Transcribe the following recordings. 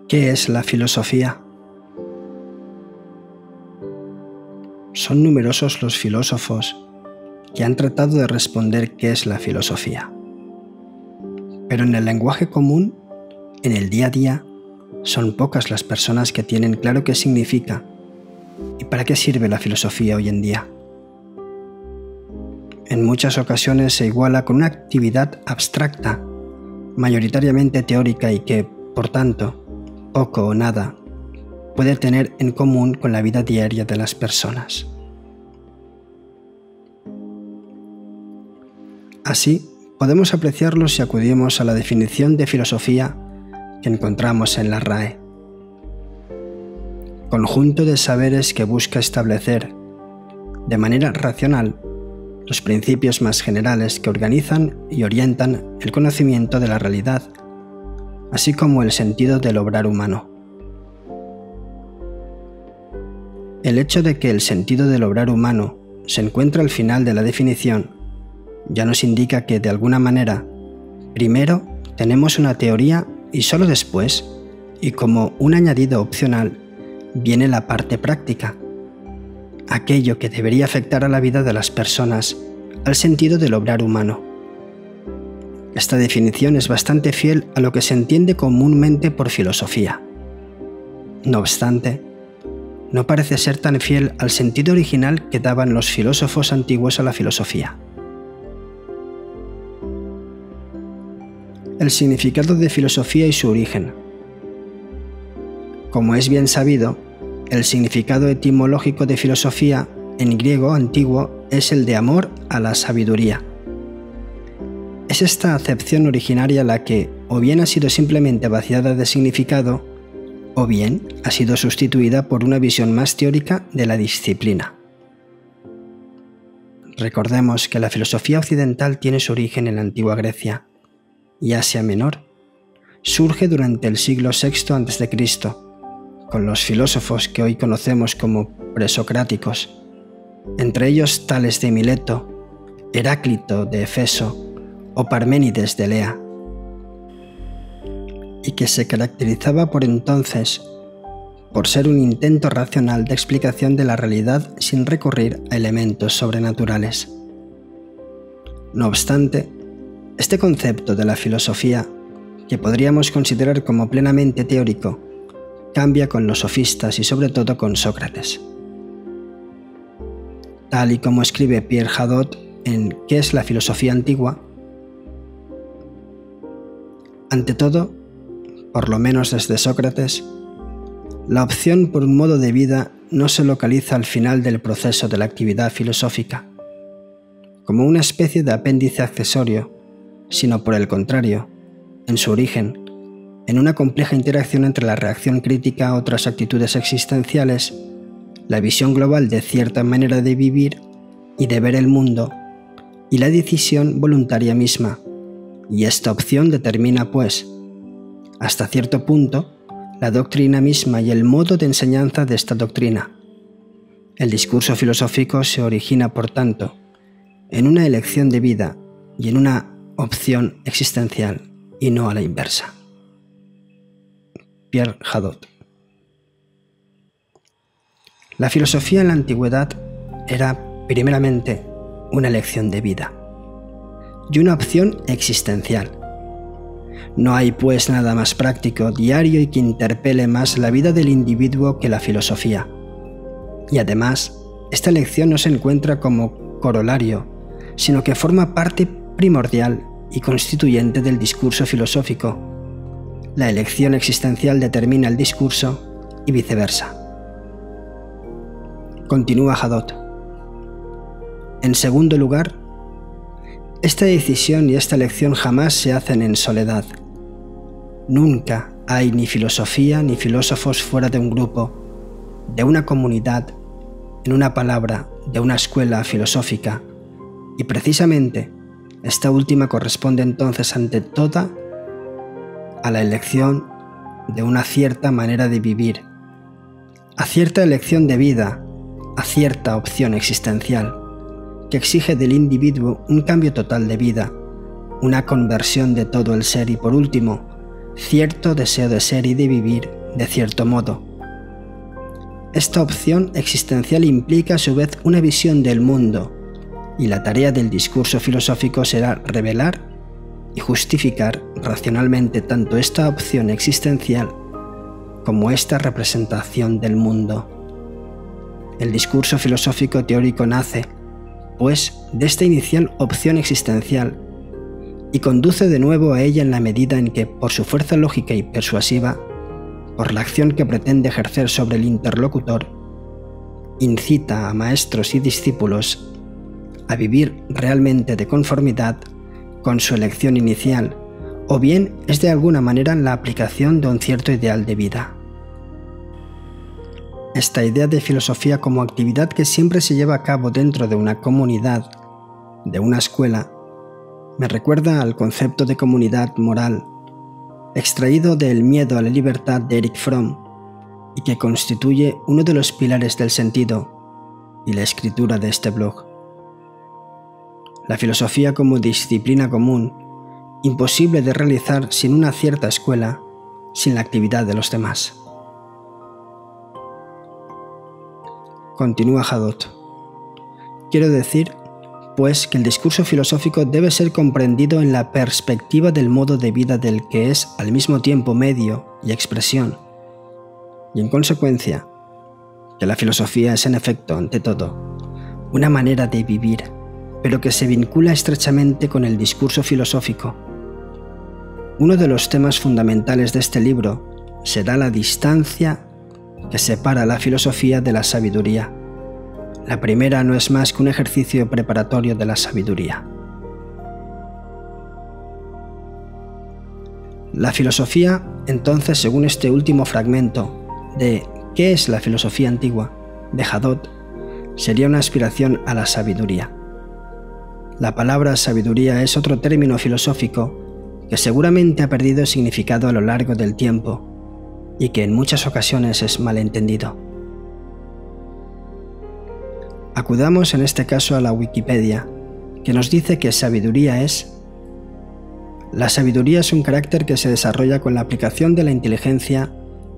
¿Qué es la filosofía? Son numerosos los filósofos que han tratado de responder qué es la filosofía. Pero en el lenguaje común, en el día a día, son pocas las personas que tienen claro qué significa y para qué sirve la filosofía hoy en día. En muchas ocasiones se iguala con una actividad abstracta, mayoritariamente teórica y que, por tanto, poco o nada puede tener en común con la vida diaria de las personas. Así, podemos apreciarlo si acudimos a la definición de filosofía que encontramos en la RAE. Conjunto de saberes que busca establecer, de manera racional, los principios más generales que organizan y orientan el conocimiento de la realidad, así como el sentido del obrar humano. El hecho de que el sentido del obrar humano se encuentra al final de la definición ya nos indica que, de alguna manera, primero tenemos una teoría y solo después, y como un añadido opcional, viene la parte práctica, aquello que debería afectar a la vida de las personas, al sentido del obrar humano. Esta definición es bastante fiel a lo que se entiende comúnmente por filosofía. No obstante, no parece ser tan fiel al sentido original que daban los filósofos antiguos a la filosofía. El significado de filosofía y su origen. Como es bien sabido, el significado etimológico de filosofía en griego antiguo es el de amor a la sabiduría. Es esta acepción originaria la que o bien ha sido simplemente vaciada de significado, o bien ha sido sustituida por una visión más teórica de la disciplina. Recordemos que la filosofía occidental tiene su origen en la antigua Grecia y Asia Menor. Surge durante el siglo VI a.C., con los filósofos que hoy conocemos como presocráticos, entre ellos Tales de Mileto, Heráclito de Efeso o Parménides de Elea, y que se caracterizaba por entonces por ser un intento racional de explicación de la realidad sin recurrir a elementos sobrenaturales. No obstante, este concepto de la filosofía, que podríamos considerar como plenamente teórico, cambia con los sofistas y sobre todo con Sócrates. Tal y como escribe Pierre Hadot en ¿Qué es la filosofía antigua?, ante todo, por lo menos desde Sócrates, la opción por un modo de vida no se localiza al final del proceso de la actividad filosófica, como una especie de apéndice accesorio, sino por el contrario, en su origen, en una compleja interacción entre la reacción crítica a otras actitudes existenciales, la visión global de cierta manera de vivir y de ver el mundo, y la decisión voluntaria misma, y esta opción determina, pues, hasta cierto punto, la doctrina misma y el modo de enseñanza de esta doctrina. El discurso filosófico se origina, por tanto, en una elección de vida y en una opción existencial, y no a la inversa. Pierre Hadot. La filosofía en la antigüedad era, primeramente, una elección de vida y una opción existencial. No hay, pues, nada más práctico, diario y que interpele más la vida del individuo que la filosofía. Y además, esta elección no se encuentra como corolario, sino que forma parte primordial y constituyente del discurso filosófico. La elección existencial determina el discurso y viceversa. Continúa Hadot. En segundo lugar, esta decisión y esta elección jamás se hacen en soledad. Nunca hay ni filosofía ni filósofos fuera de un grupo, de una comunidad, en una palabra, de una escuela filosófica, y precisamente esta última corresponde entonces ante toda a la elección de una cierta manera de vivir, a cierta elección de vida, a cierta opción existencial, que exige del individuo un cambio total de vida, una conversión de todo el ser y, por último, cierto deseo de ser y de vivir de cierto modo. Esta opción existencial implica a su vez una visión del mundo, y la tarea del discurso filosófico será revelar y justificar racionalmente tanto esta opción existencial como esta representación del mundo. El discurso filosófico teórico nace, pues, de esta inicial opción existencial y conduce de nuevo a ella en la medida en que, por su fuerza lógica y persuasiva, por la acción que pretende ejercer sobre el interlocutor, incita a maestros y discípulos a vivir realmente de conformidad con su elección inicial, o bien es de alguna manera la aplicación de un cierto ideal de vida. Esta idea de filosofía como actividad que siempre se lleva a cabo dentro de una comunidad, de una escuela, me recuerda al concepto de comunidad moral, extraído de El miedo a la libertad de Erich Fromm, y que constituye uno de los pilares del sentido y la escritura de este blog. La filosofía como disciplina común, imposible de realizar sin una cierta escuela, sin la actividad de los demás. Continúa Hadot. Quiero decir, pues, que el discurso filosófico debe ser comprendido en la perspectiva del modo de vida del que es al mismo tiempo medio y expresión, y en consecuencia, que la filosofía es en efecto, ante todo, una manera de vivir, pero que se vincula estrechamente con el discurso filosófico. Uno de los temas fundamentales de este libro será la distancia que separa la filosofía de la sabiduría. La primera no es más que un ejercicio preparatorio de la sabiduría. La filosofía, entonces, según este último fragmento de ¿Qué es la filosofía antigua?, de Hadot, sería una aspiración a la sabiduría. La palabra sabiduría es otro término filosófico que seguramente ha perdido significado a lo largo del tiempo y que en muchas ocasiones es malentendido. Acudamos en este caso a la Wikipedia, que nos dice que sabiduría es: la sabiduría es un carácter que se desarrolla con la aplicación de la inteligencia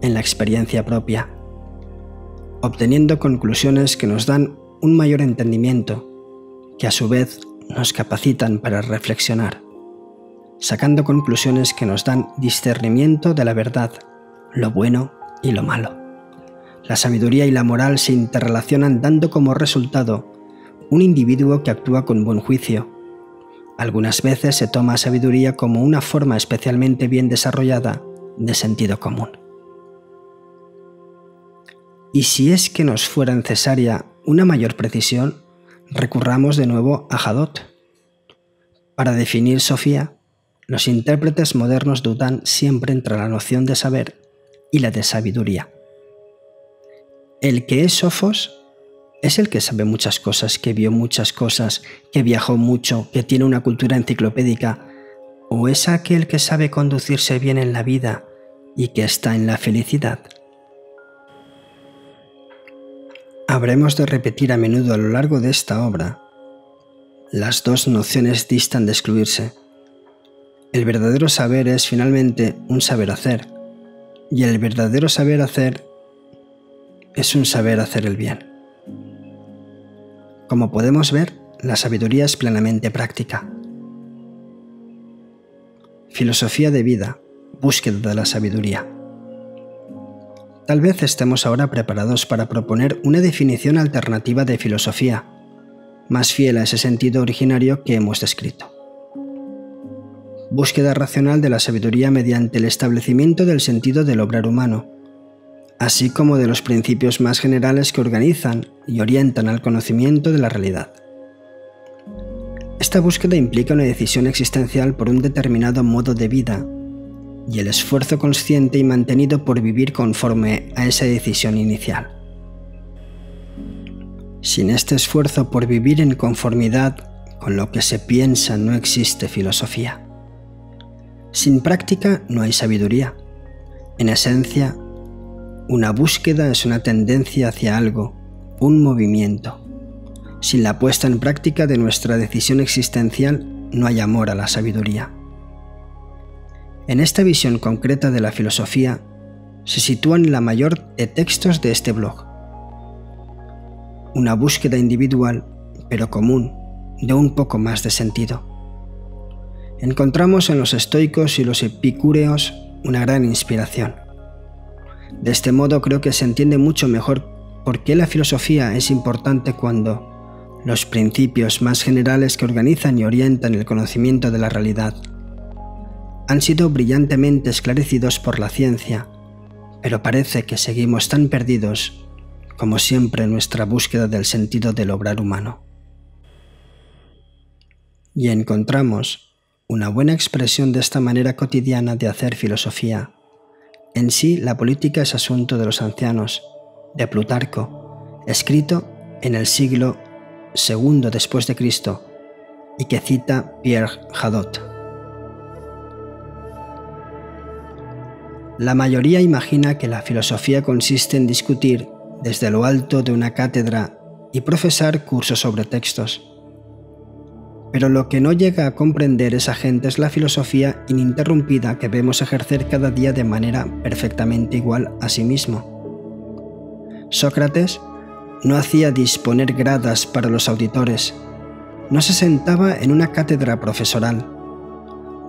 en la experiencia propia, obteniendo conclusiones que nos dan un mayor entendimiento, que a su vez nos capacitan para reflexionar, sacando conclusiones que nos dan discernimiento de la verdad, lo bueno y lo malo. La sabiduría y la moral se interrelacionan dando como resultado un individuo que actúa con buen juicio. Algunas veces se toma sabiduría como una forma especialmente bien desarrollada de sentido común. Y si es que nos fuera necesaria una mayor precisión, recurramos de nuevo a Hadot. Para definir Sofía, los intérpretes modernos dudan siempre entre la noción de saber y la de sabiduría. El que es sofos es el que sabe muchas cosas, que vio muchas cosas, que viajó mucho, que tiene una cultura enciclopédica, o es aquel que sabe conducirse bien en la vida y que está en la felicidad. Habremos de repetir a menudo a lo largo de esta obra. Las dos nociones distan de excluirse. El verdadero saber es finalmente un saber hacer, y el verdadero saber hacer es un saber hacer el bien. Como podemos ver, la sabiduría es plenamente práctica. Filosofía de vida, búsqueda de la sabiduría. Tal vez estemos ahora preparados para proponer una definición alternativa de filosofía, más fiel a ese sentido originario que hemos descrito. Búsqueda racional de la sabiduría mediante el establecimiento del sentido del obrar humano, así como de los principios más generales que organizan y orientan al conocimiento de la realidad. Esta búsqueda implica una decisión existencial por un determinado modo de vida y el esfuerzo consciente y mantenido por vivir conforme a esa decisión inicial. Sin este esfuerzo por vivir en conformidad con lo que se piensa, no existe filosofía. Sin práctica no hay sabiduría. En esencia, una búsqueda es una tendencia hacia algo, un movimiento. Sin la puesta en práctica de nuestra decisión existencial no hay amor a la sabiduría. En esta visión concreta de la filosofía se sitúan la mayor de textos de este blog. Una búsqueda individual, pero común, de un poco más de sentido. Encontramos en los estoicos y los epicúreos una gran inspiración. De este modo creo que se entiende mucho mejor por qué la filosofía es importante cuando los principios más generales que organizan y orientan el conocimiento de la realidad han sido brillantemente esclarecidos por la ciencia, pero parece que seguimos tan perdidos como siempre en nuestra búsqueda del sentido del obrar humano. Y encontramos una buena expresión de esta manera cotidiana de hacer filosofía. En sí, la política es asunto de los ancianos, de Plutarco, escrito en el siglo II después de Cristo, y que cita Pierre Hadot. La mayoría imagina que la filosofía consiste en discutir desde lo alto de una cátedra y profesar cursos sobre textos. Pero lo que no llega a comprender esa gente es la filosofía ininterrumpida que vemos ejercer cada día de manera perfectamente igual a sí mismo. Sócrates no hacía disponer gradas para los auditores, no se sentaba en una cátedra profesoral,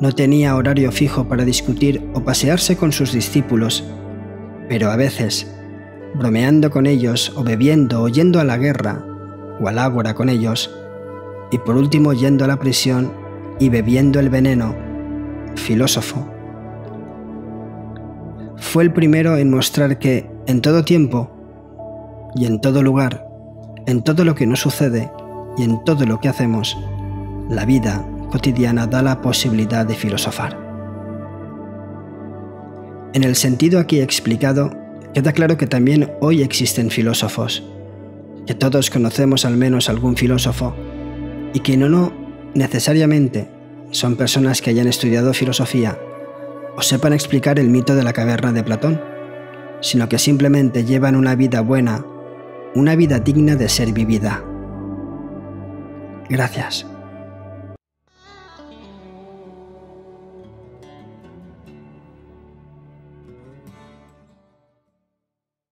no tenía horario fijo para discutir o pasearse con sus discípulos, pero a veces, bromeando con ellos o bebiendo o yendo a la guerra o al ágora con ellos, y por último yendo a la prisión y bebiendo el veneno, filósofo. Fue el primero en mostrar que en todo tiempo y en todo lugar, en todo lo que nos sucede y en todo lo que hacemos, la vida cotidiana da la posibilidad de filosofar. En el sentido aquí explicado, queda claro que también hoy existen filósofos, que todos conocemos al menos algún filósofo, y que no necesariamente son personas que hayan estudiado filosofía o sepan explicar el mito de la caverna de Platón, sino que simplemente llevan una vida buena, una vida digna de ser vivida. Gracias.